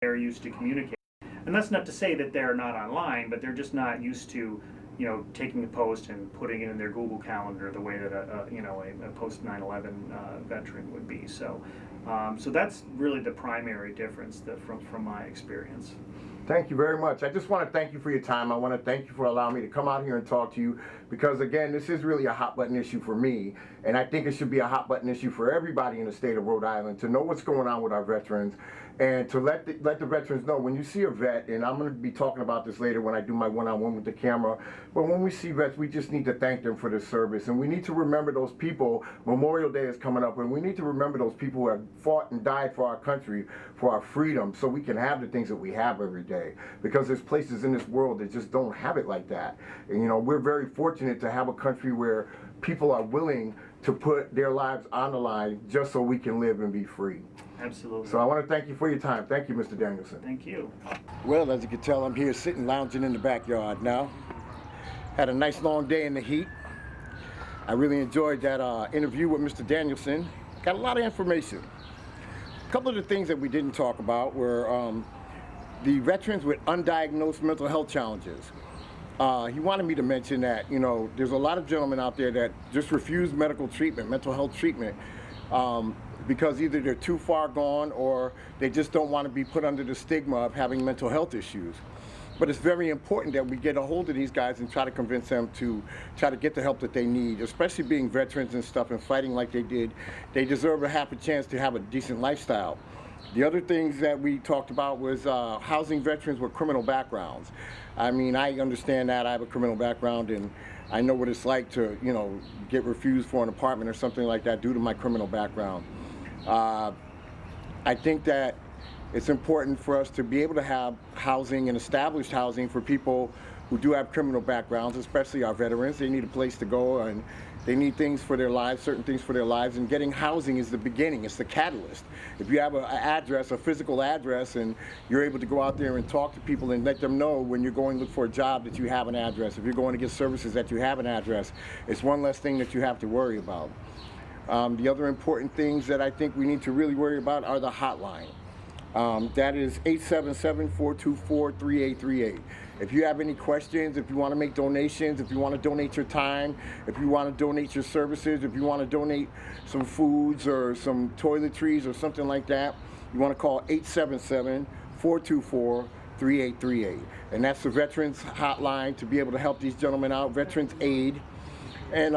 they're used to communicating. And that's not to say that they're not online, but they're just not used to, taking a post and putting it in their Google Calendar the way that a post 9/11 veteran would be. So that's really the primary difference from my experience. Thank you very much. I just want to thank you for your time. I want to thank you for allowing me to come out here and talk to you, because again, this is really a hot button issue for me, and I think it should be a hot button issue for everybody in the state of Rhode Island to know what's going on with our veterans, and to let the veterans know when you see a vet, and I'm going to be talking about this later when I do my one-on-one with the camera, but when we see vets, we just need to thank them for their service, and we need to remember those people. Memorial Day is coming up, and we need to remember those people who have fought and died for our country, for our freedom, so we can have the things that we have every day. Because there's places in this world that just don't have it like that. And we're very fortunate to have a country where people are willing to put their lives on the line just so we can live and be free. Absolutely. So I want to thank you for your time. Thank you, Mr. Danielson. Thank you. Well, as you can tell, I'm here sitting, lounging in the backyard now. Had a nice long day in the heat. I really enjoyed that interview with Mr. Danielson. Got a lot of information. A couple of the things that we didn't talk about were the veterans with undiagnosed mental health challenges. He wanted me to mention that, there's a lot of gentlemen out there that just refuse medical treatment, mental health treatment, because either they're too far gone or they just don't want to be put under the stigma of having mental health issues. But it's very important that we get a hold of these guys and try to convince them to try to get the help that they need, especially being veterans and stuff and fighting like they did. They deserve a half a chance to have a decent lifestyle. The other things that we talked about was housing veterans with criminal backgrounds. I mean, I understand that. I have a criminal background, and I know what it's like to, get refused for an apartment or something like that due to my criminal background. I think that it's important for us to be able to have housing and established housing for people who do have criminal backgrounds, especially our veterans. They need a place to go, and they need things for their lives, certain things for their lives, and getting housing is the beginning, it's the catalyst. If you have an address, a physical address, and you're able to go out there and talk to people and let them know when you're going to look for a job that you have an address, if you're going to get services that you have an address, it's one less thing that you have to worry about. The other important things that I think we need to really worry about are the hotline. That is 877-424-3838. If you have any questions, if you want to make donations, if you want to donate your time, if you want to donate your services, if you want to donate some foods or some toiletries or something like that, you want to call 877-424-3838. And that's the Veterans Hotline to be able to help these gentlemen out, Veterans Aid. And,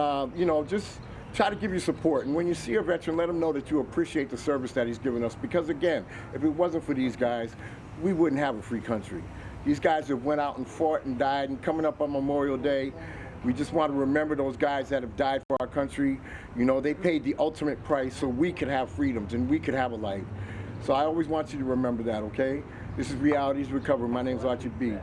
just try to give you support. And when you see a veteran, let him know that you appreciate the service that he's given us. Because again, if it wasn't for these guys, we wouldn't have a free country. These guys have went out and fought and died, and coming up on Memorial Day, we just want to remember those guys that have died for our country. They paid the ultimate price so we could have freedoms and we could have a life. So I always want you to remember that, okay? This is Realities Recovery. My name's Archie B.